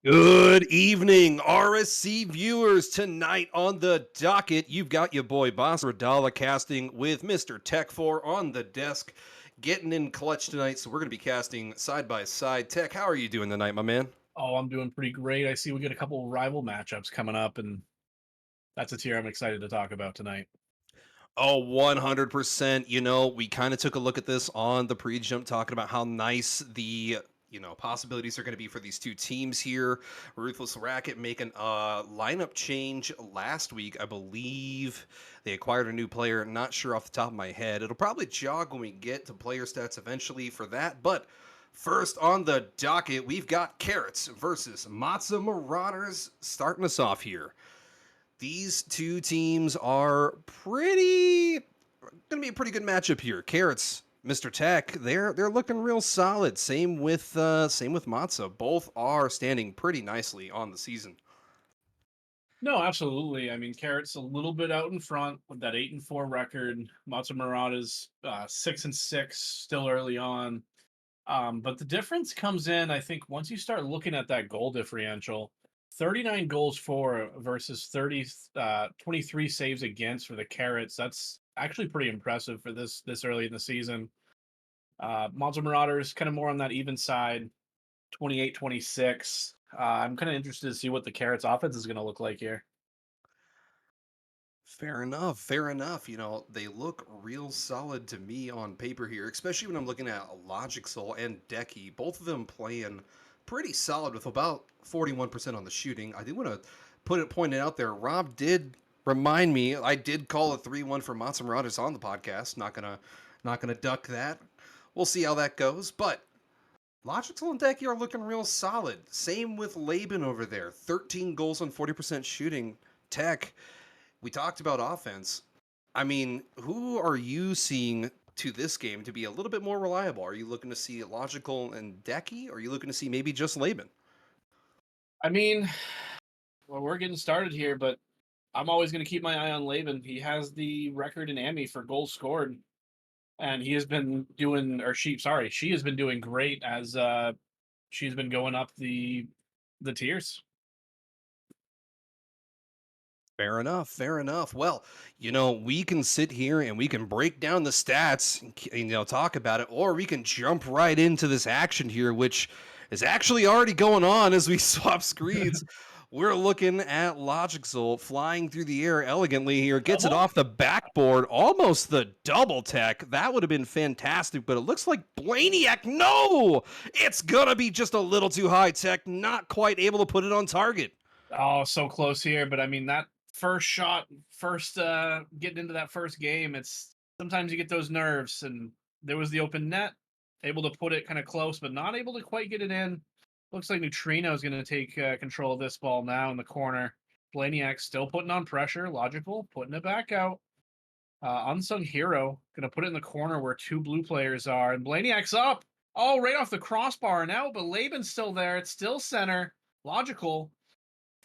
Good evening, RSC viewers. Tonight on the docket, you've got your boy Bas Radala casting with Mr. TechFour on the desk, getting in clutch tonight. So we're going to be casting side by side. Tech, how are you doing tonight, my man? Oh, I'm doing pretty great. I see we get a couple rival matchups coming up, and that's a tier I'm excited to talk about tonight. Oh, 100%. We kind of took a look at this on the pre-jump, talking about how nice the possibilities are going to be for these two teams here. Ruthless Racket making a lineup change last week. I believe they acquired a new player. Not sure off the top of my head. It'll probably jog when we get to player stats eventually for that. But first on the docket, we've got Carrots versus Mozza Marauders starting us off here. These two teams are gonna be a pretty good matchup here. Carrots, Mr. Tech, they're looking real solid. Same with Mozza. Both are standing pretty nicely on the season. No, absolutely. I mean, Carrot's a little bit out in front with that 8-4 record. Mozza Marauders 6-6, still early on. But the difference comes in, I think, once you start looking at that goal differential. 39 goals for versus 23 saves against for the Carrots. That's actually pretty impressive for this early in the season. Mozza Marauders kind of more on that even side, 28-26. I'm kind of interested to see what the Carrots offense is going to look like here. Fair enough. Fair enough. They look real solid to me on paper here, especially when I'm looking at Logixaal and Decky. Both of them playing pretty solid with about 41% on the shooting. I do want to point it out there. Rob did remind me I did call a 3-1 for Mozza Marauders on the podcast. Not gonna duck that. We'll see how that goes. But Logixaal and Decky are looking real solid. Same with Laben over there. 13 goals on 40% shooting. Tech, we talked about offense. I mean, who are you seeing to this game to be a little bit more reliable? Are you looking to see Logical and Decky? Or are you looking to see maybe JustLaben? I mean, well, we're getting started here, but I'm always going to keep my eye on Laban. He has the record in AMI for goals scored, and he has been doing, or she has been doing great as she's been going up the tiers. Fair enough. Fair enough. Well, we can sit here and we can break down the stats and talk about it, or we can jump right into this action here, which is actually already going on as we swap screens. We're looking at Logixaal flying through the air elegantly here, gets it Double? off the backboard, almost the double tech. That would have been fantastic, but it looks like Blaniac. No, it's gonna be just a little too high tech, not quite able to put it on target. Oh, so close here, but I mean that first shot, first getting into that first game, it's sometimes you get those nerves, and there was the open net, able to put it kind of close, but not able to quite get it in. Looks like Neutrino is going to take control of this ball now in the corner. Blaniac still putting on pressure, logical, putting it back out. UnSuNgHeRo going to put it in the corner where two blue players are, and Blaniac's up. Oh, right off the crossbar now, but Laban's still there. It's still center. Logical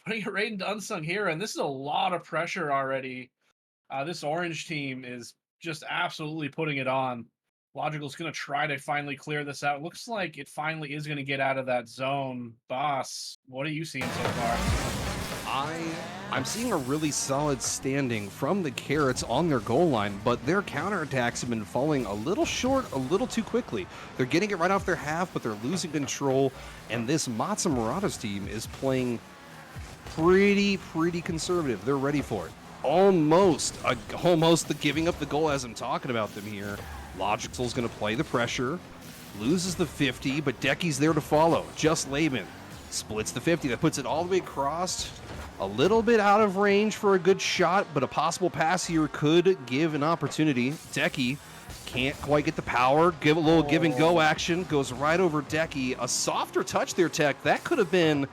putting it right into UnSuNgHeRo, and this is a lot of pressure already. This orange team is just absolutely putting it on. Logical's going to try to finally clear this out. Looks like it finally is going to get out of that zone. Boss, what are you seeing so far? I'm seeing a really solid standing from the Carrots on their goal line, but their counterattacks have been falling a little short, a little too quickly. They're getting it right off their half, but they're losing control, and this Mozza Marauders team is playing pretty conservative. They're ready for it. Almost the giving up the goal as I'm talking about them here. Logixaal's going to play the pressure, loses the 50, but Decky's there to follow. JustLaben splits the 50. That puts it all the way across. A little bit out of range for a good shot, but a possible pass here could give an opportunity. Decky can't quite get the power. Give a little give and go action. Goes right over Decky. A softer touch there, Tech. That could have been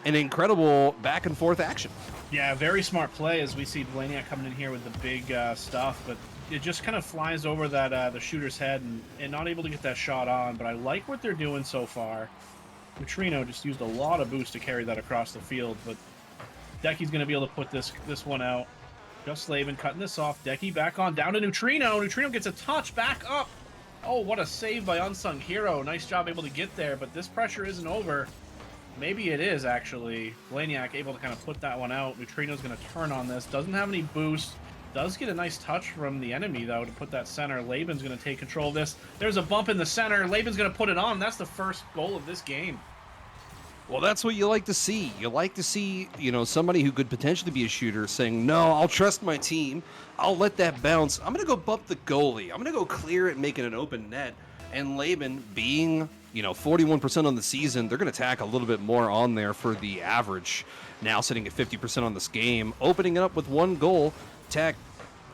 an incredible back and forth action. Yeah, very smart play as we see Blaniac coming in here with the big stuff, but it just kind of flies over that the shooter's head and not able to get that shot on. But I like what they're doing so far. Neutrino just used a lot of boost to carry that across the field, but Decky's going to be able to put this one out. JustLaben cutting this off. Decky back on down to Neutrino. Neutrino gets a touch back up. Oh, what a save by UnSuNgHeRo. Nice job able to get there, but this pressure isn't over. maybe it is actually. Blaniac able to kind of put that one out. Neutrino's going to turn on this. Doesn't have any boost. Does get a nice touch from the enemy, though, to put that center. Laben's going to take control of this. There's a bump in the center. Laben's going to put it on. That's the first goal of this game. Well, that's what you like to see. You like to see, somebody who could potentially be a shooter saying, no, I'll trust my team. I'll let that bounce. I'm going to go bump the goalie. I'm going to go clear it and make it an open net. And Laben being, 41% on the season, they're going to tack a little bit more on there for the average. Now sitting at 50% on this game, opening it up with one goal. Tech,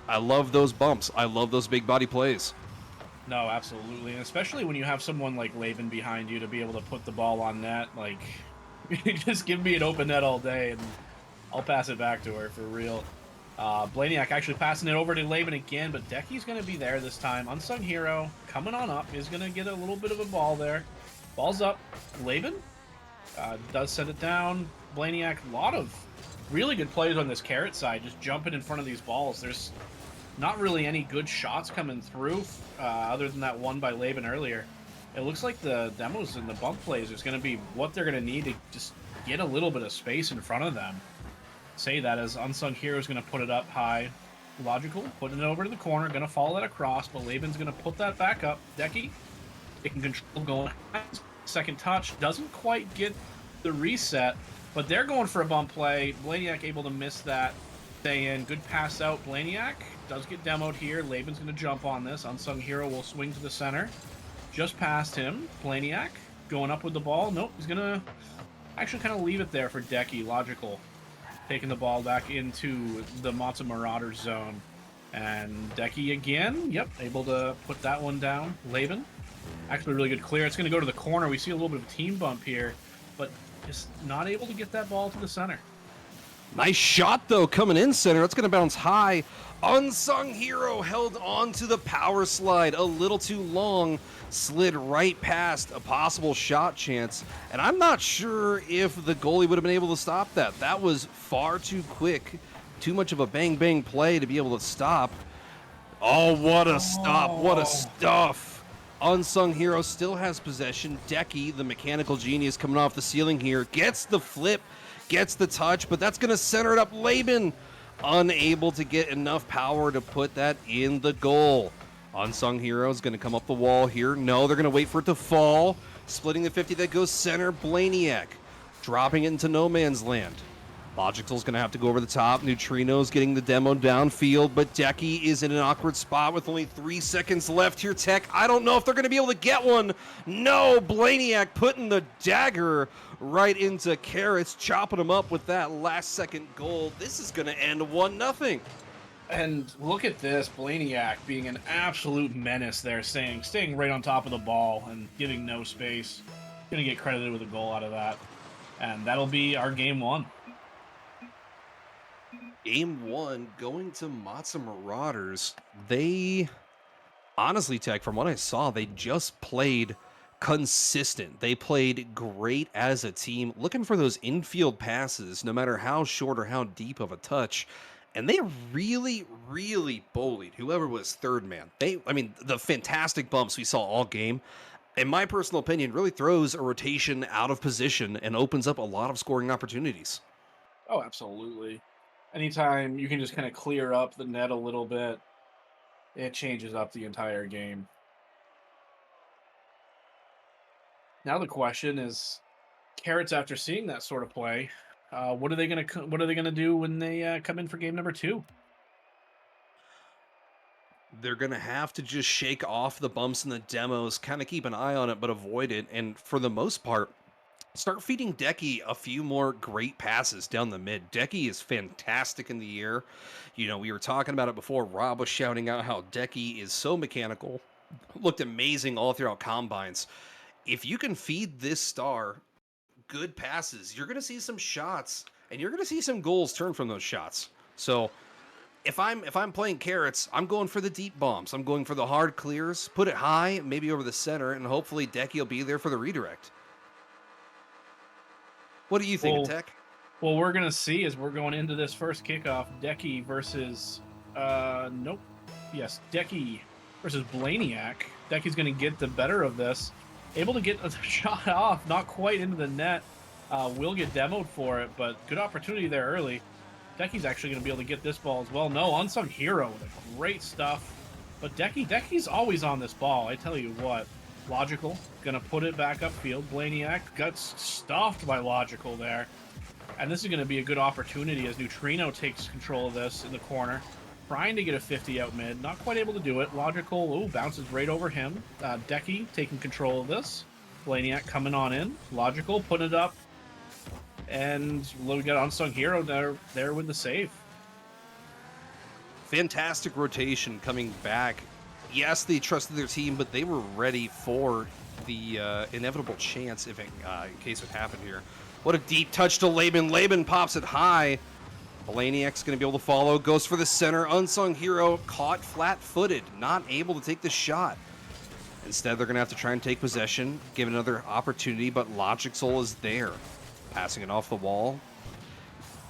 I love those bumps. I love those big body plays. No, absolutely. And especially when you have someone like Laben behind you to be able to put the ball on net. Like, just give me an open net all day and I'll pass it back to her for real. Blaniac actually passing it over to Laben again, but Decky's going to be there this time. UnSuNgHeRo coming on up is going to get a little bit of a ball there. Ball's up. Laben does set it down. Blaniac, a lot of really good plays on this carrot side, just jumping in front of these balls. There's not really any good shots coming through other than that one by Laben earlier. It looks like the demos and the bump plays is going to be what they're going to need to just get a little bit of space in front of them. Say that as UnSuNgHeRo is going to put it up high. Logical, putting it over to the corner, going to follow that across, but Laben's going to put that back up. Decky, taking control, going second touch, doesn't quite get the reset, but they're going for a bump play. Blaniac able to miss that. Stay in, good pass out. Blaniac does get demoed here. Laben's going to jump on this. UnSuNgHeRo will swing to the center. Just past him. Blaniac going up with the ball. Nope, he's going to actually kind of leave it there for Decky. Logical. Taking the ball back into the Mozza Marauders zone. And Decky again, yep, able to put that one down. Laben, actually really good clear. It's going to go to the corner. We see a little bit of a team bump here, but just not able to get that ball to the center. Nice shot, though, coming in center. That's going to bounce high. UnSuNgHeRo held on to the power slide a little too long, slid right past a possible shot chance, and I'm not sure if the goalie would have been able to stop that. That was far too quick, too much of a bang-bang play to be able to stop. Oh, what a stop, what a stuff. UnSuNgHeRo still has possession. Decky, the mechanical genius coming off the ceiling here, gets the flip, gets the touch, but that's going to center it up. Laben unable to get enough power to put that in the goal. UnSuNgHeRo is going to come up the wall here. No, they're going to wait for it to fall. Splitting the 50 that goes center. Blaniac dropping it into no man's land. Logixaal's going to have to go over the top. Neutrino's getting the demo downfield, but Decky is in an awkward spot with only 3 seconds left here. Tech, I don't know if they're going to be able to get one. No, Blaniac putting the dagger right into Carrots, chopping him up with that last-second goal. This is going to end 1-0. And look at this, Blaniac being an absolute menace there, staying right on top of the ball and giving no space. Going to get credited with a goal out of that. And that'll be our game one. Game one going to Mozza Marauders. They, honestly, Tech, from what I saw, they just played consistent. They played great as a team, looking for those infield passes, no matter how short or how deep of a touch. And they really, really bullied whoever was third man. The fantastic bumps we saw all game, in my personal opinion, really throws a rotation out of position and opens up a lot of scoring opportunities. Oh, absolutely. Anytime you can just kind of clear up the net a little bit, it changes up the entire game. Now the question is, Carrots, after seeing that sort of play, what are they gonna do when they come in for game number 2? They're going to have to just shake off the bumps and the demos, kind of keep an eye on it, but avoid it. And for the most part, start feeding Decky a few more great passes down the mid. Decky is fantastic in the air. We were talking about it before. Rob was shouting out how Decky is so mechanical. Looked amazing all throughout combines. If you can feed this star good passes, you're going to see some shots, and you're going to see some goals turn from those shots. So if I'm playing Carrots, I'm going for the deep bombs. I'm going for the hard clears, put it high, maybe over the center, and hopefully Decky will be there for the redirect. What do you think, Tech? Well, we're going to see as we're going into this first kickoff, Decky versus, Decky versus Blaniac. Decky's going to get the better of this. Able to get a shot off, not quite into the net. Will get demoed for it, but good opportunity there early. Decky's actually going to be able to get this ball as well. No, UnSuNgHeRo with great stuff. But Decky's always on this ball. I tell you what. Logixaal going to put it back upfield. Blaniac got stuffed by Logixaal there. And this is going to be a good opportunity as Neutrino takes control of this in the corner. Trying to get a 50 out mid. Not quite able to do it. Logixaal, bounces right over him. Decky taking control of this. Blaniac coming on in. Logixaal putting it up. And we got UnSuNgHeRo there with the save. Fantastic rotation coming back. Yes, they trusted their team, but they were ready for the inevitable chance in case it happened here. What a deep touch to Laben. Laben pops it high. Blaniac's going to be able to follow. Goes for the center. UnSuNgHeRo caught flat-footed. Not able to take the shot. Instead, they're going to have to try and take possession. Give another opportunity, but Logixaal is there. Passing it off the wall.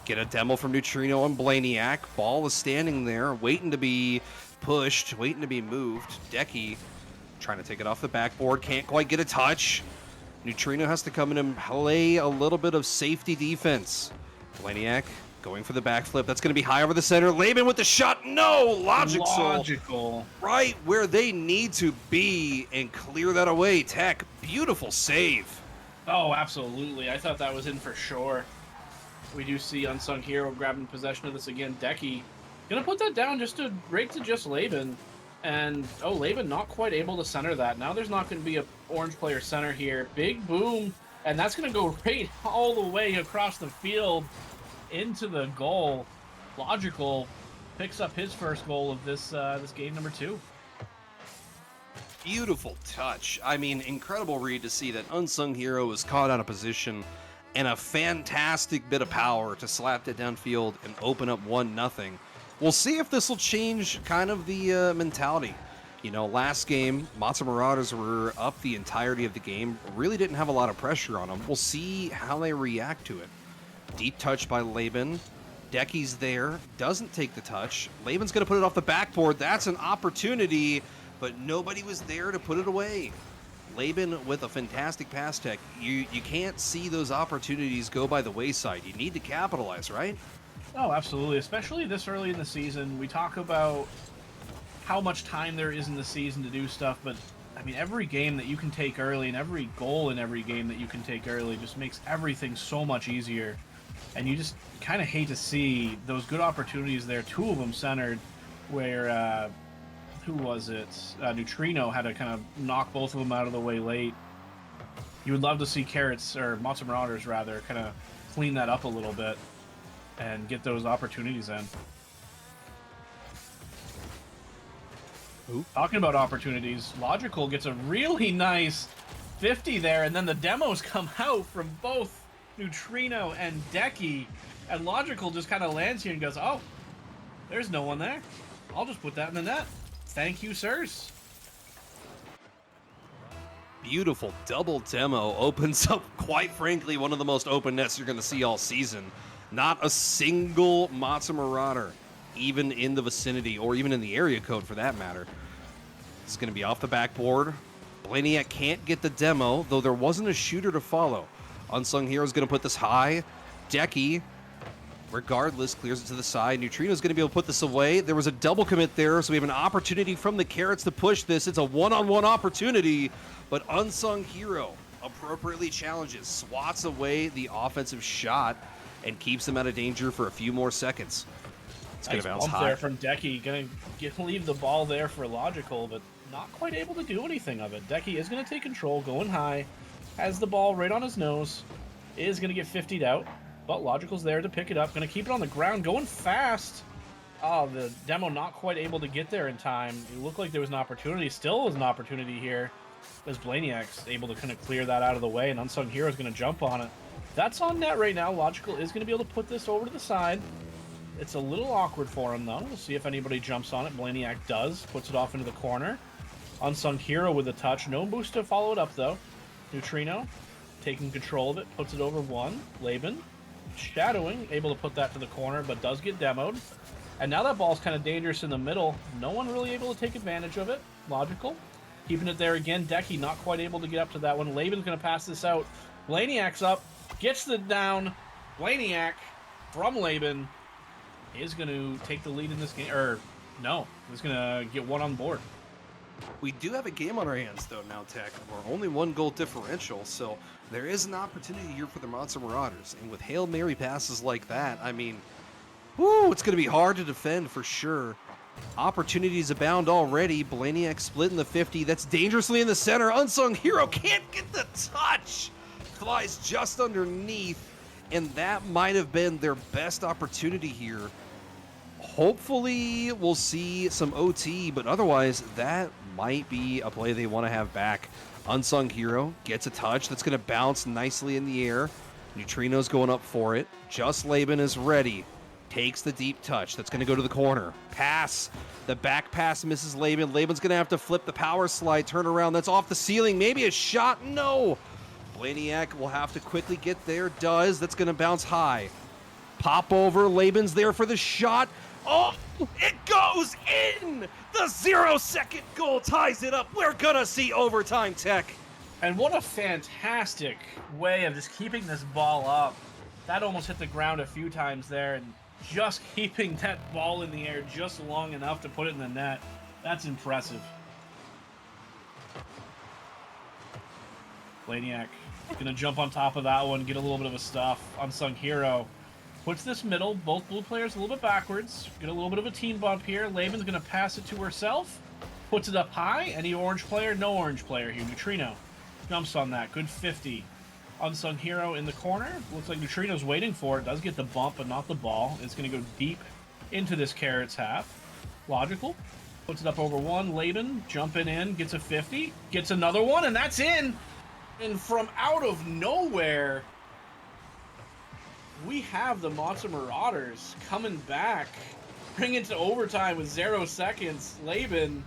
Get a demo from Neutrino and Blaniac. Ball is standing there, waiting to be pushed, waiting to be moved. Decky trying to take it off the backboard. Can't quite get a touch. Neutrino has to come in and play a little bit of safety defense. Blaniac going for the backflip. That's going to be high over the center. Laben with the shot. No! Logixaal. Right where they need to be and clear that away. Tech, beautiful save. Oh, absolutely. I thought that was in for sure. We do see UnSuNgHeRo grabbing possession of this again. Decky gonna put that down right to JustLaben. And, Laben not quite able to center that. Now there's not going to be a orange player center here. Big boom. And that's going to go right all the way across the field into the goal. Logixaal picks up his first goal of this game number 2. Beautiful touch. I mean, incredible read to see that UnSuNgHeRo was caught out of position and a fantastic bit of power to slap it downfield and open up 1-0. We'll see if this will change kind of the mentality. You know, last game, Mozza Marauders were up the entirety of the game, really didn't have a lot of pressure on them. We'll see how they react to it. Deep touch by Laben. Decky's there, doesn't take the touch. Laben's going to put it off the backboard. That's an opportunity, but nobody was there to put it away. Laben with a fantastic pass tech. You can't see those opportunities go by the wayside. You need to capitalize, right? Oh, absolutely. Especially this early in the season. We talk about how much time there is in the season to do stuff, but I mean, every game that you can take early and every goal in every game that you can take early just makes everything so much easier. And you just kind of hate to see those good opportunities there. 2 of them centered where, who was it? Neutrino had to kind of knock both of them out of the way late. You would love to see Mozza Marauders rather, kind of clean that up a little bit and get those opportunities in. Ooh. Talking about opportunities, Logixaal gets a really nice 50 there, and then the demos come out from both Neutrino and Decky, and Logixaal just kind of lands here and goes, oh, there's no one there. I'll just put that in the net. Thank you, sirs. Beautiful double demo opens up, quite frankly, one of the most open nets you're going to see all season. Not a single Mozza Marauder, even in the vicinity, or even in the area code for that matter. This is going to be off the backboard. Blaniac can't get the demo, though there wasn't a shooter to follow. UnSuNgHeRo is going to put this high. Decky, regardless, clears it to the side. Neutrino is going to be able to put this away. There was a double commit there, so we have an opportunity from the Carrots to push this. It's a one-on-one opportunity, but UnSuNgHeRo appropriately challenges, swats away the offensive shot, and keeps them out of danger for a few more seconds. It's going to bounce high. There from Decky, going to leave the ball there for Logixaal, but not quite able to do anything of it. Decky is going to take control, going high, has the ball right on his nose, is going to get 50'd out, but Logixaal's there to pick it up, going to keep it on the ground, going fast. Oh, the demo not quite able to get there in time. It looked like there was an opportunity, still was an opportunity here, as Blaniac's able to kind of clear that out of the way, and UnSuNgHeRo is going to jump on it. That's on net right now. Logixaal is going to be able to put this over to the side. It's a little awkward for him, though. We'll see if anybody jumps on it. Blaniac does. Puts it off into the corner. UnSuNgHeRo with a touch. No boost to follow it up, though. Neutrino taking control of it. Puts it over 1. Laben shadowing. Able to put that to the corner, but does get demoed. And now that ball's kind of dangerous in the middle. No one really able to take advantage of it. Logixaal keeping it there again. Decky not quite able to get up to that one. Laben's going to pass this out. Blaniac's up. gets the down. Blaniac from Laben is going to take the lead in this game. Or, no, he's going to get one on board. We do have a game on our hands, though, now, Tech. We're only 1 goal differential, so there is an opportunity here for the Mozza Marauders. And with Hail Mary passes like that, I mean, whoo, it's going to be hard to defend for sure. Opportunities abound already. Blaniac split in the 50. That's dangerously in the center. UnSuNgHeRo can't get the touch. Flies just underneath. And that might have been their best opportunity here. Hopefully we'll see some OT, but otherwise that might be a play they want to have back. UnSuNgHeRo gets a touch that's going to bounce nicely in the air. Neutrino's going up for it. JustLaben is ready. Takes the deep touch. That's going to go to the corner. Pass. The back pass misses Laben. Laben's going to have to flip the power slide. Turn around. That's off the ceiling. Maybe a shot. No. Blaniac will have to quickly get there. Does. That's going to bounce high. Pop over. Laben's there for the shot. Oh, it goes in! The 0-second goal ties it up. We're going to see overtime, Tech. And what a fantastic way of just keeping this ball up. That almost hit the ground a few times there, and just keeping that ball in the air just long enough to put it in the net. That's impressive. Blaniac gonna jump on top of that one, get a little bit of a stuff. UnSuNgHeRo puts this middle, both blue players a little bit backwards. Get a little bit of a team bump here. Laben's gonna pass it to herself, puts it up high. Any orange player? No orange player here. Neutrino jumps on that. Good 50. UnSuNgHeRo in the corner. Looks like Neutrino's waiting for it. Does get the bump, but not the ball. It's going to go deep into this Carrots half. Logical. Puts it up over one. Laben jumping in. Gets a 50. Gets another one, and that's in. And from out of nowhere, we have the Mozza Marauders coming back. Bring it to overtime with 0 seconds. Laben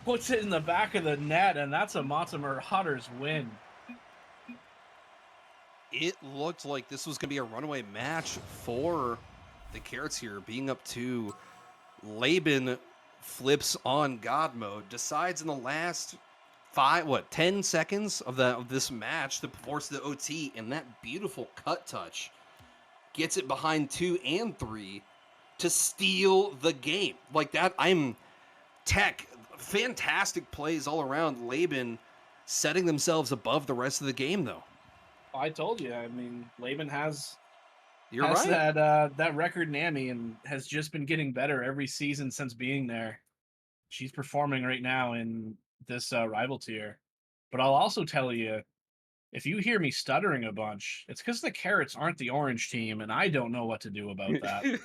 puts it in the back of the net, and that's a Mozza Marauders win. It looked like this was going to be a runaway match for the Carrots here, being up 2. Laben flips on God mode, decides in the last 10 seconds of this match to force the OT, and that beautiful cut touch gets it behind 2 and 3 to steal the game. Like that, Tech, fantastic plays all around. Laben setting themselves above the rest of the game, though. I told you. I mean, Laben has right. that record Nammy and has just been getting better every season since being there. She's performing right now in this rival tier. But I'll also tell you, if you hear me stuttering a bunch, it's because the Carrots aren't the orange team, and I don't know what to do about that.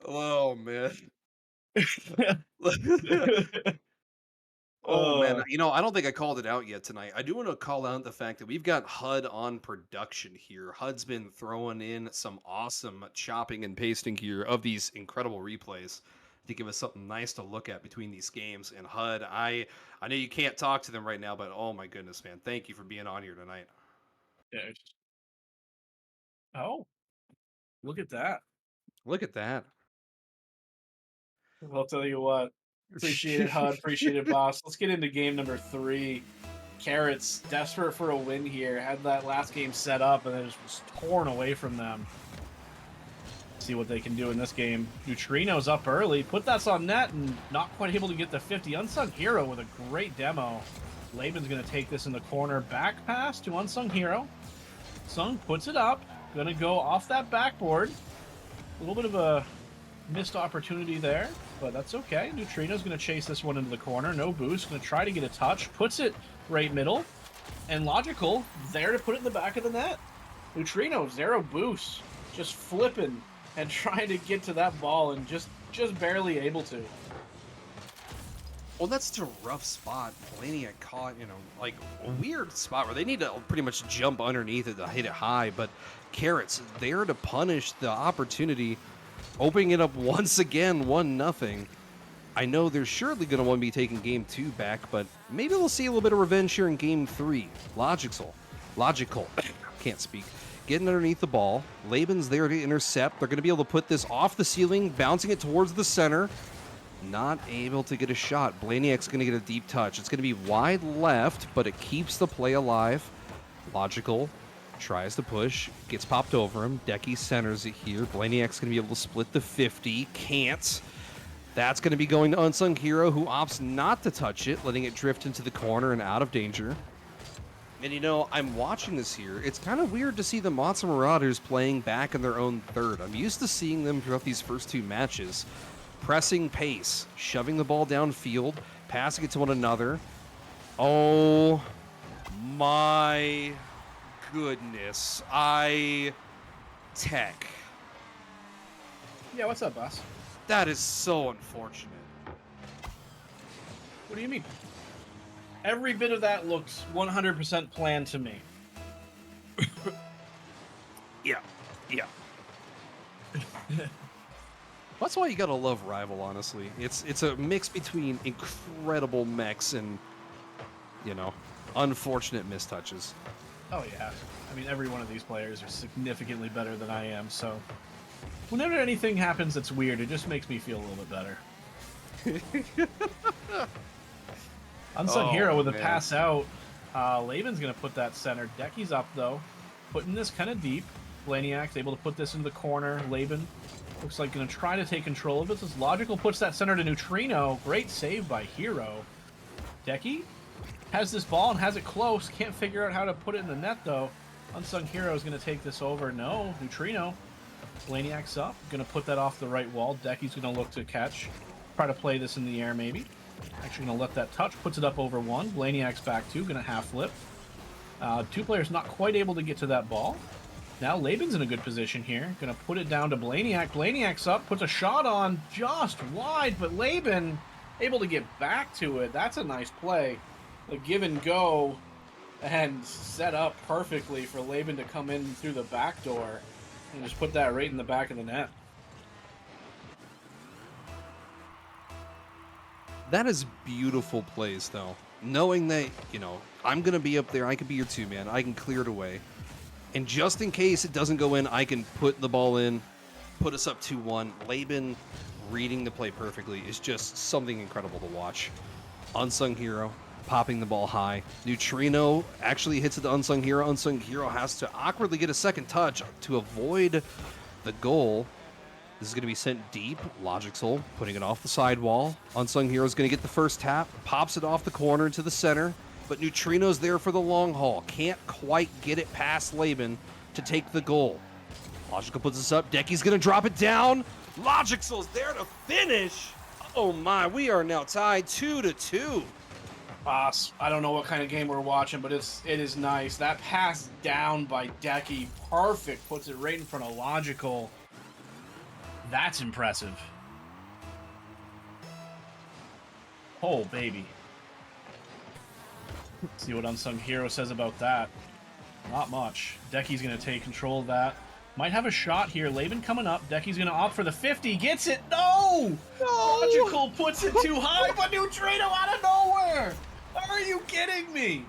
Oh, man. Oh, man. You know, I don't think I called it out yet tonight. I do want to call out the fact that we've got HUD on production here. HUD's been throwing in some awesome chopping and pasting here of these incredible replays to give us something nice to look at between these games. And HUD, I know you can't talk to them right now, but oh my goodness, man. Thank you for being on here tonight. Yeah. Oh, look at that. Look at that. I'll tell you what. Appreciate it, HUD. Appreciate it, boss. Let's get into game number 3. Carrots, desperate for a win here. Had that last game set up, and then just was torn away from them. See what they can do in this game. Neutrino's up early. Put that on net, and not quite able to get the 50. UnSuNgHeRo with a great demo. Laben's going to take this in the corner. Back pass to UnSuNgHeRo. Sung puts it up. Going to go off that backboard. A little bit of a missed opportunity there, but that's okay. Neutrino's going to chase this one into the corner. No boost. Going to try to get a touch. Puts it right middle. And Logical there to put it in the back of the net. Neutrino, 0 boost. Just flipping and trying to get to that ball and just barely able to. Well, that's such a rough spot. Blaniac caught, like a weird spot where they need to pretty much jump underneath it to hit it high, but Carrots there to punish the opportunity, opening it up once again, 1-0. I know they're surely going to want to be taking game 2 back, but maybe we'll see a little bit of revenge here in game 3. Logical, can't speak. Getting underneath the ball. Laben's there to intercept. They're going to be able to put this off the ceiling, bouncing it towards the center. Not able to get a shot. Blaniac's going to get a deep touch. It's going to be wide left, but it keeps the play alive. Logical tries to push, gets popped over him. Decky centers it here. Blaniac's going to be able to split the 50. Can't. That's going to be going to UnSuNgHeRo, who opts not to touch it, letting it drift into the corner and out of danger. And, you know, I'm watching this here. It's kind of weird to see the Mozza Marauders playing back in their own third. I'm used to seeing them throughout these first two matches. Pressing pace, shoving the ball downfield, passing it to one another. Oh, my goodness. Tech. Yeah, what's up, boss? That is so unfortunate. What do you mean? Every bit of that looks 100% planned to me. Yeah. That's why you gotta love Rival, honestly. It's a mix between incredible mechs and, you know, unfortunate mistouches. Oh, yeah. I mean, every one of these players are significantly better than I am, so whenever anything happens that's weird, it just makes me feel a little bit better. UnSuNgHeRo with a pass out. Laben's going to put that center. Decky's up, though. Putting this kind of deep. Blaniac's able to put this in the corner. Laben looks like going to try to take control of it. This Logical puts that center to Neutrino. Great save by Hero. Decky has this ball and has it close. Can't figure out how to put it in the net, though. UnSuNgHeRo is going to take this over. No, Neutrino. Blaniac's up. Going to put that off the right wall. Decky's going to look to catch. Try to play this in the air, maybe. Actually going to let that touch. Puts it up over one. Blaniac's back two. Going to half flip. Two players not quite able to get to that ball. Now Laben's in a good position here. Going to put it down to Blaniac. Blaniac's up. Puts a shot on just wide, but Laben able to get back to it. That's a nice play. A give and go and set up perfectly for Laben to come in through the back door and just put that right in the back of the net. That is beautiful plays, though. Knowing that, you know, I'm going to be up there, I can be your two-man, I can clear it away. And just in case it doesn't go in, I can put the ball in, put us up 2-1. Laben reading the play perfectly is just something incredible to watch. UnSuNgHeRo popping the ball high. Neutrino actually hits it to UnSuNgHeRo. UnSuNgHeRo has to awkwardly get a second touch to avoid the goal. This is going to be sent deep. Logixaal putting it off the sidewall. UnSuNgHeRo is going to get the first tap. Pops it off the corner to the center. But Neutrino's there for the long haul. Can't quite get it past Laben to take the goal. Logixaal puts this up. Decky's going to drop it down. Logixaal's there to finish. Oh my, we are now tied 2-2. Boss, I don't know what kind of game we're watching, but it is nice. That pass down by Decky, perfect. Puts it right in front of Logixaal. That's impressive. Oh, baby. Let's see what UnSuNgHeRo says about that. Not much. Decky's going to take control of that. Might have a shot here. Laben coming up. Decky's going to opt for the 50. Gets it. No! Logixaal puts it too high, but Neutrino out of nowhere! Are you kidding me?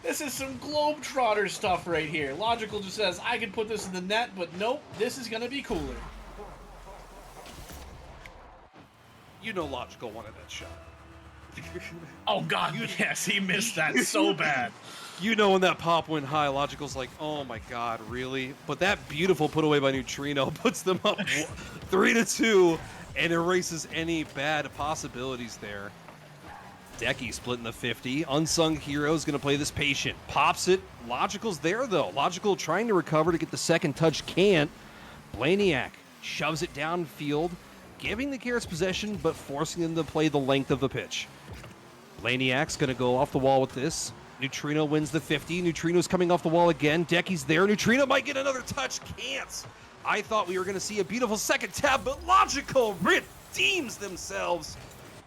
This is some Globetrotter stuff right here. Logixaal just says, I can put this in the net, but nope, this is going to be cooler. You know Logixaal wanted that shot. Oh, God, yes, he missed that so bad. You know when that pop went high, Logical's like, oh my God, really? But that beautiful put away by Neutrino puts them up 3-2 and erases any bad possibilities there. Decky splitting the 50. UnSuNgHeRo is going to play this patient. Pops it. Logical's there, though. Logixaal trying to recover to get the second touch. Can't. Blaniac shoves it downfield, giving the Carrots possession, but forcing them to play the length of the pitch. Blaniac's going to go off the wall with this. Neutrino wins the 50. Neutrino's coming off the wall again. Decky's there. Neutrino might get another touch. Can't. I thought we were going to see a beautiful second tap, but Logixaal redeems themselves.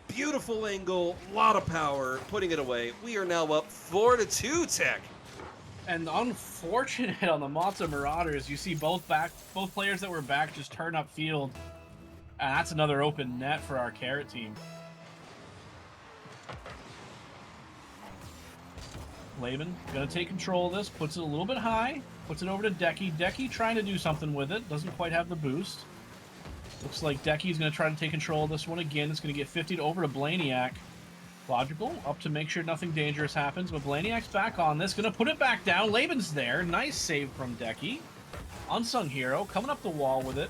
Beautiful angle, a lot of power, putting it away. We are now up 4-2, Tech. And unfortunate on the Mozza Marauders, you see both players that were back just turn up field. And that's another open net for our Carrot team. Laben gonna take control of this, puts it a little bit high, puts it over to Decky. Decky trying to do something with it, doesn't quite have the boost. Looks like Decky's going to try to take control of this one again. It's going to get 50 over to Blaniac. Logical up to make sure nothing dangerous happens, but Blaniac's back on this. Gonna put it back down. Laben's there. Nice save from Decky. UnSuNgHeRo coming up the wall with it.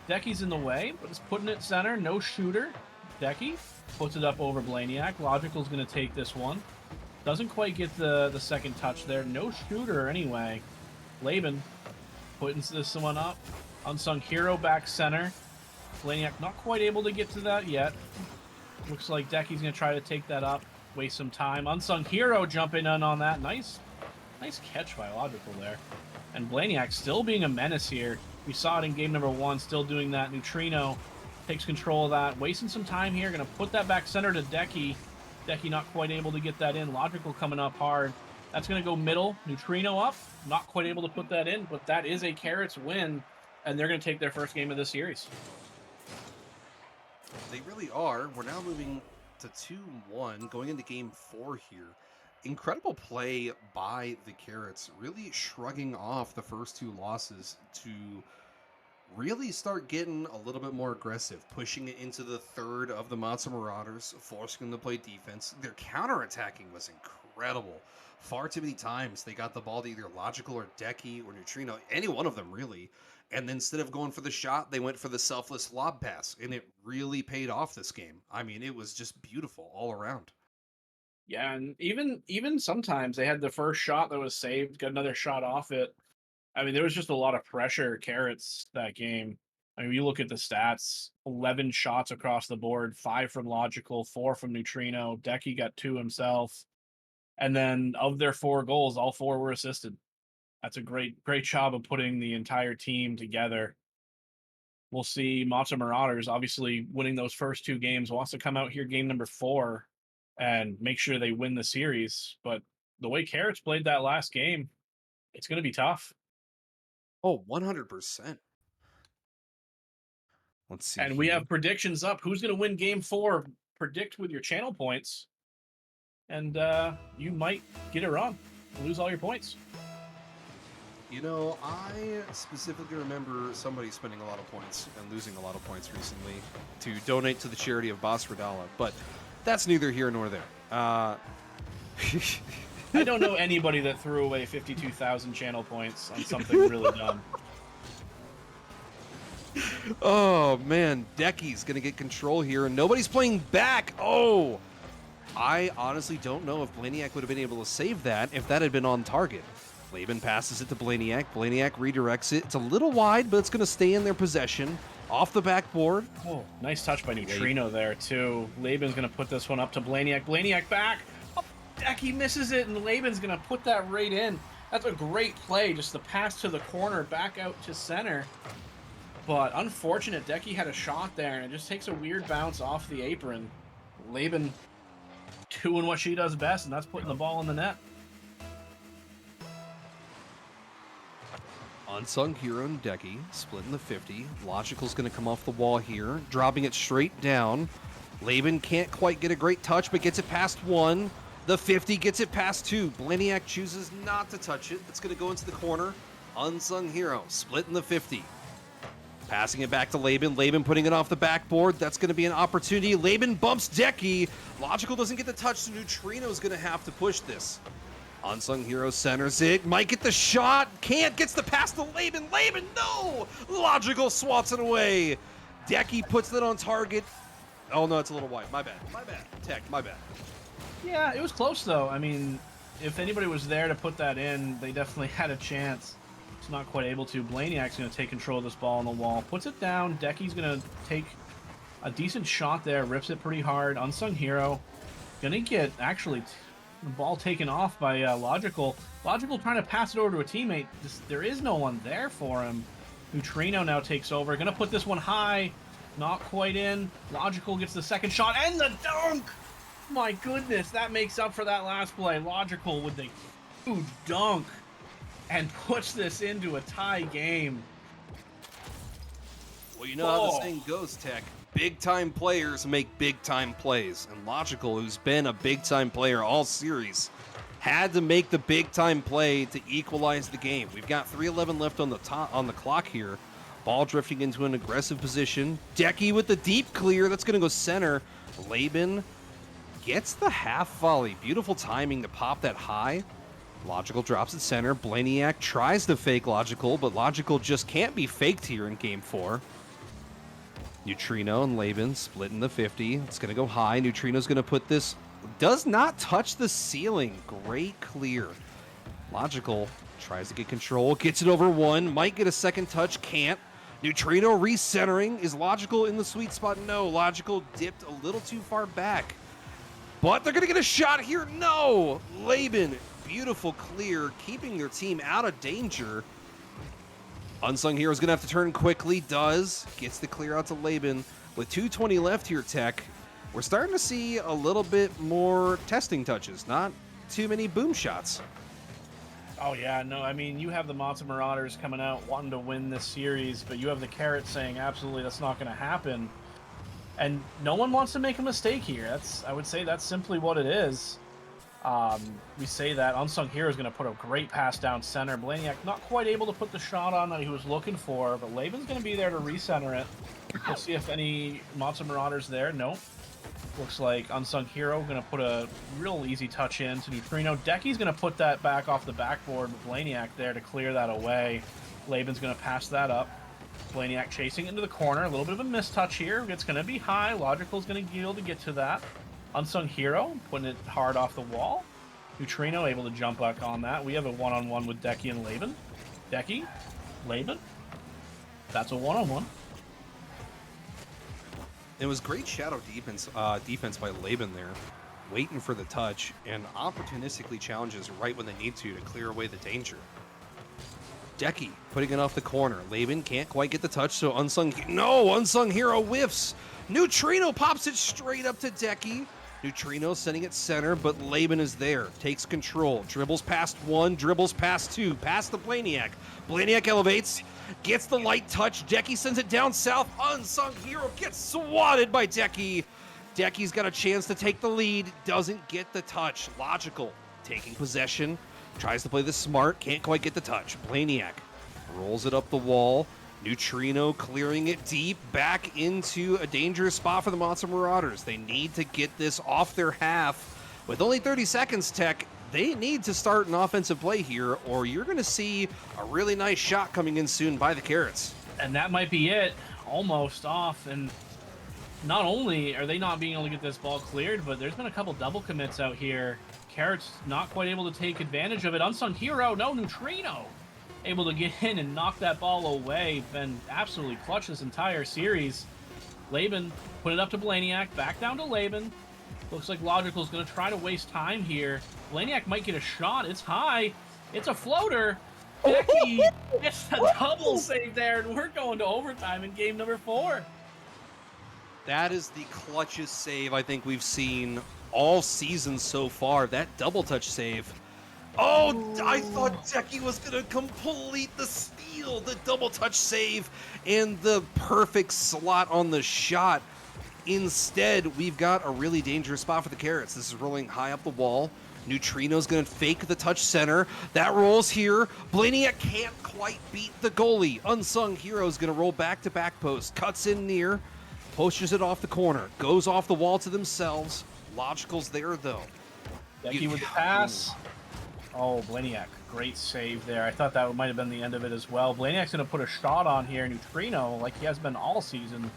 Decky's in the way, but it's putting it center. No shooter. Decky puts it up over Blaniac. Logical's gonna take this one. Doesn't quite get the second touch there. No shooter anyway. Laben putting this one up. UnSuNgHeRo back center. Blaniac not quite able to get to that yet. Looks like Decky's going to try to take that up. Waste some time. UnSuNgHeRo jumping in on that. Nice catch by Logical there. And Blaniac still being a menace here. We saw it in game number 1, still doing that. Neutrino takes control of that. Wasting some time here. Going to put that back center to Decky. Decky not quite able to get that in. Logical coming up hard. That's going to go middle. Neutrino up. Not quite able to put that in, but that is a Carrots win. And they're going to take their first game of the series. They really are. We're now moving to 2-1, going into game 4 here. Incredible play by the Carrots, really shrugging off the first 2 losses to really start getting a little bit more aggressive, pushing it into the third of the Mozza Marauders, forcing them to play defense. Their counterattacking was incredible. Far too many times they got the ball to either Logical or Decky or Neutrino, any one of them really. And then instead of going for the shot, they went for the selfless lob pass, and it really paid off this game. I mean, it was just beautiful all around. Yeah, and even sometimes they had the first shot that was saved, got another shot off it. I mean, there was just a lot of pressure, Carrots, that game. I mean, you look at the stats, 11 shots across the board, 5 from Logical, 4 from Neutrino. Decky got 2 himself. And then of their 4 goals, all 4 were assisted. That's a great job of putting the entire team together. We'll see Mozza Marauders obviously winning those first 2 games, wants to come out here game number 4 and make sure they win the series. But the way Carrots played that last game, it's going to be tough. Oh, 100%. Let's see. And we have predictions up. Who's going to win game 4? Predict with your channel points. And you might get it wrong and lose all your points. You know, I specifically remember somebody spending a lot of points and losing a lot of points recently to donate to the charity of Bas Radala, but that's neither here nor there. I don't know anybody that threw away 52,000 channel points on something really dumb. Oh, man. Decky's going to get control here, and nobody's playing back. Oh! I honestly don't know if Blaniac would have been able to save that if that had been on target. Laben passes it to Blaniac. Blaniac redirects it. It's a little wide, but it's going to stay in their possession. Off the backboard. Oh, nice touch by Neutrino there, too. Laben's going to put this one up to Blaniac. Blaniac back. Oh, Decky misses it, and Laben's going to put that right in. That's a great play. Just the pass to the corner, back out to center. But unfortunate, Decky had a shot there, and it just takes a weird bounce off the apron. Laben doing what she does best, and that's putting the ball in the net. UnSuNgHeRo and Decky splitting the 50. Logical's going to come off the wall here, dropping it straight down. Laben can't quite get a great touch, but gets it past 1. The 50 gets it past 2. Blaniac chooses not to touch it. It's going to go into the corner. UnSuNgHeRo splitting the 50. Passing it back to Laben. Laben putting it off the backboard. That's going to be an opportunity. Laben bumps Decky. Logical doesn't get the touch, so Neutrino's going to have to push this. UnSuNgHeRo centers it. Might get the shot. Can't. Gets the pass to Laben. Laben, no! Logical swats it away. Decky puts it on target. Oh, no, it's a little wide. My bad. My bad. Tech, my bad. Yeah, it was close, though. I mean, if anybody was there to put that in, they definitely had a chance. It's not quite able to. Blaniac's going to take control of this ball on the wall. Puts it down. Decky's going to take a decent shot there. Rips it pretty hard. UnSuNgHeRo going to get, actually, the ball taken off by Logical. Logical trying to pass it over to a teammate. There is no one there for him. Neutrino now takes over. Going to put this one high. Not quite in. Logical gets the second shot. And the dunk! My goodness, that makes up for that last play. Logical with the huge dunk. And puts this into a tie game. Well, you know how the saying goes, Tech. Big-time players make big-time plays. And Logical, who's been a big-time player all series, had to make the big-time play to equalize the game. We've got 3:11 left on the clock here. Ball drifting into an aggressive position. Decky with the deep clear. That's going to go center. Laben gets the half volley. Beautiful timing to pop that high. Logical drops at center. Blaniac tries to fake Logical, but Logical just can't be faked here in game 4. Neutrino and Laben splitting the 50. It's going to go high. Neutrino's going to put this. Does not touch the ceiling. Great clear. Logical tries to get control. Gets it over 1. Might get a second touch. Can't. Neutrino recentering. Is Logical in the sweet spot? No. Logical dipped a little too far back. But they're going to get a shot here. No. Laben. Beautiful clear. Keeping their team out of danger. UnSuNgHeRo's going to have to turn quickly. Does. Gets the clear out to Laben. With 2:20 left here, Tech, we're starting to see a little bit more testing touches. Not too many boom shots. Oh, yeah. No, I mean, you have the Mozza Marauders coming out wanting to win this series, but you have the Carrots saying, absolutely, that's not going to happen. And no one wants to make a mistake here. I would say that's simply what it is. We say that UnSuNgHeRo is going to put a great pass down center. Blaniac not quite able to put the shot on that he was looking for, but Laben's going to be there to recenter it. We'll see if any Mozza Marauders there. Nope. Looks like UnSuNgHeRo going to put a real easy touch in to Neutrino. Decky's going to put that back off the backboard with Blaniac there to clear that away. Laben's going to pass that up. Blaniac chasing into the corner. A little bit of a mistouch here. It's going to be high. Logical's going to yield to get to that. UnSuNgHeRo putting it hard off the wall. Neutrino able to jump back on that. We have a one-on-one with Decky and Laben. Decky, Laben. That's a one-on-one. It was great shadow defense by Laben there, waiting for the touch and opportunistically challenges right when they need to clear away the danger. Decky putting it off the corner. Laben can't quite get the touch, so UnSuNgHeRo whiffs. Neutrino pops it straight up to Decky. Neutrino sending it center, but Laben is there. Takes control. Dribbles past 1, dribbles past 2, past the Blaniac. Blaniac elevates, gets the light touch. Decky sends it down south. UnSuNgHeRo gets swatted by Decky. Decky's got a chance to take the lead. Doesn't get the touch. Logical taking possession. Tries to play this smart. Can't quite get the touch. Blaniac rolls it up the wall. Neutrino clearing it deep back into a dangerous spot for the Mozza Marauders. They need to get this off their half. With only 30 seconds, Tech, they need to start an offensive play here, or you're going to see a really nice shot coming in soon by the Carrots. And that might be it. Almost off. And not only are they not being able to get this ball cleared, but there's been a couple double commits out here. Carrots not quite able to take advantage of it. UnSuNgHeRo, no, Neutrino able to get in and knock that ball away. Been absolutely clutch this entire series. Laben put it up to Blaniac, back down to Laben. Looks like Logical's going to try to waste time here. Blaniac might get a shot. It's high. It's a floater. Decky gets a double save there, and we're going to overtime in game number 4. That is the clutchest save I think we've seen all season so far. That double touch save. Oh, I thought Decky was going to complete the steal, the double touch save, and the perfect slot on the shot. Instead, we've got a really dangerous spot for the Carrots. This is rolling high up the wall. Neutrino's going to fake the touch center. That rolls here. Blaniac can't quite beat the goalie. UnSuNgHeRo's going to roll back to back post. Cuts in near. Posters it off the corner. Goes off the wall to themselves. Logical's there, though. Decky with the pass. Oh, Blaniac, great save there. I thought that might have been the end of it as well. Blaniac's going to put a shot on here. Neutrino, like he has been all season,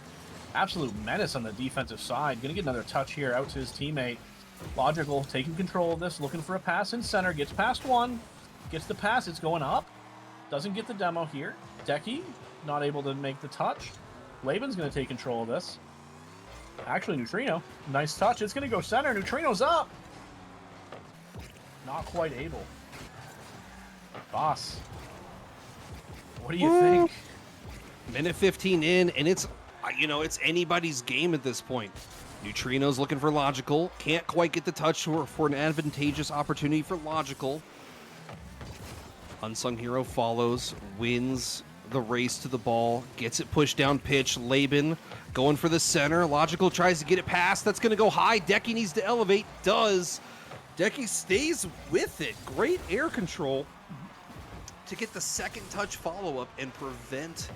absolute menace on the defensive side. Going to get another touch here out to his teammate. Logical taking control of this, looking for a pass in center. Gets past 1, gets the pass. It's going up. Doesn't get the demo here. Decky not able to make the touch. Laben's going to take control of this. Actually, Neutrino, nice touch. It's going to go center. Neutrino's up. Not quite able. Bas, what do you think? Minute 15 in, and it's anybody's game at this point. Neutrino's looking for Logical. Can't quite get the touch for an advantageous opportunity for Logical. UnSuNgHeRo follows, wins the race to the ball, gets it pushed down pitch. Laben going for the center. Logical tries to get it past. That's going to go high. Decky needs to elevate. Does. Decky stays with it. Great air control to get the second touch follow-up and prevent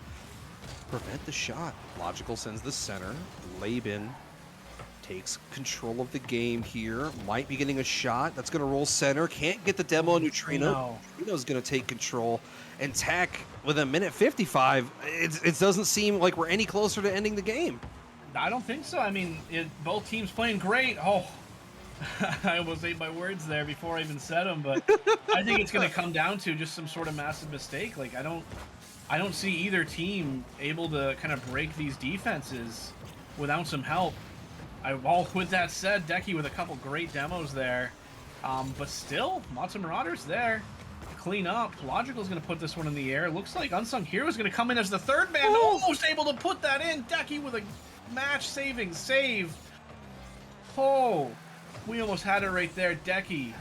the shot. Logical sends the center. Laben takes control of the game here. Might be getting a shot. That's going to roll center. Can't get the demo on Neutrino. Neutrino's going to take control. And Tech, with a minute 55, it doesn't seem like we're any closer to ending the game. I don't think so. I mean, both teams playing great. Oh, I almost ate my words there before I even said them, but I think it's going to come down to just some sort of massive mistake. Like, I don't see either team able to kind of break these defenses without some help. With that said, Decky with a couple great demos there, but still, Mozza Marauders there. Clean up. Logixaal's going to put this one in the air. Looks like UnSuNgHeRo is going to come in as the third man. Almost able to put that in. Decky with a match-saving save. Oh, we almost had it right there. Decky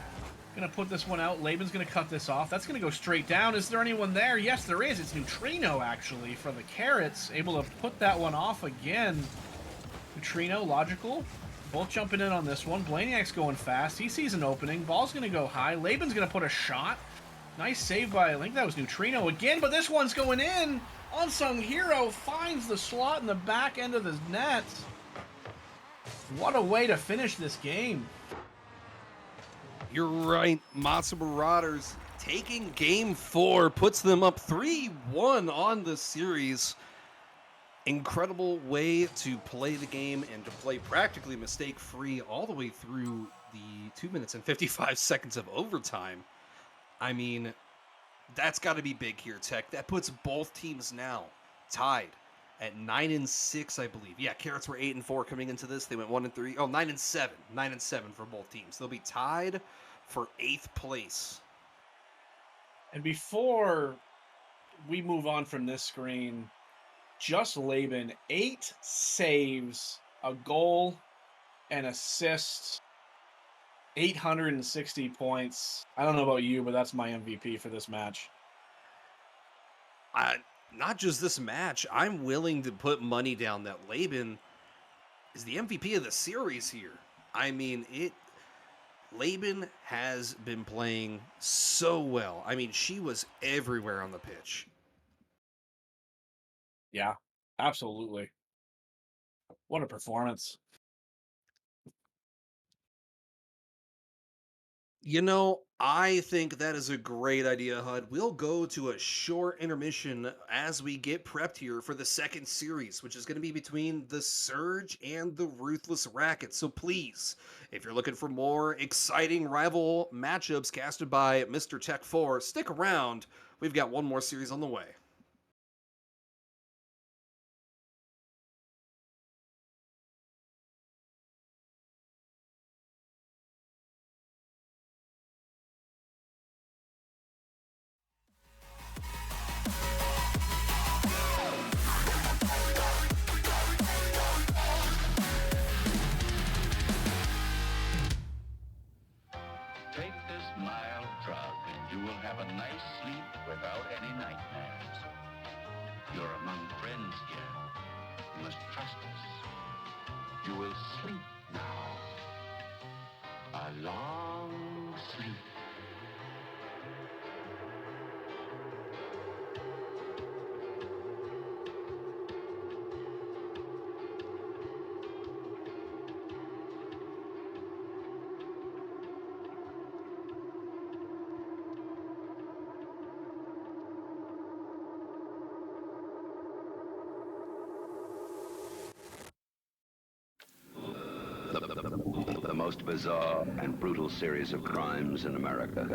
going to put this one out. Laben's going to cut this off. That's going to go straight down. Is there anyone there? Yes, there is. It's Neutrino, actually, for the Carrots. Able to put that one off again. Neutrino, Logixaal, both jumping in on this one. Blaniac's going fast. He sees an opening. Ball's going to go high. Laben's going to put a shot. Nice save by, I think that was Neutrino again, but this one's going in. UnSuNgHeRo finds the slot in the back end of the net. What a way to finish this game. You're right. Mozza Marauders taking game 4, puts them up 3-1 on the series. Incredible way to play the game and to play practically mistake-free all the way through the 2 minutes and 55 seconds of overtime. I mean, that's got to be big here, Tech. That puts both teams now tied at 9-6, I believe. Yeah, Carrots were 8-4 coming into this. They went 1-3. Oh, 9-7. 9-7 for both teams. They'll be tied for 8th place. And before we move on from this screen, JustLaben, 8 saves, a goal, an assist, 860 points. I don't know about you, but that's my MVP for this match. Not just this match. I'm willing to put money down that Laben is the MVP of the series here. I mean, Laben has been playing so well. I mean, she was everywhere on the pitch. Yeah, absolutely. What a performance. You know, I think that is a great idea, HUD. We'll go to a short intermission as we get prepped here for the second series, which is going to be between the Surge and the Ruthless Racket. So please, if you're looking for more exciting rival matchups casted by Mr. TechFour, stick around. We've got one more series on the way. Take this mild drug and you will have a nice sleep without any nightmares. You're among friends here. You must trust us. You will sleep now. A long sleep. The most bizarre and brutal series of crimes in America.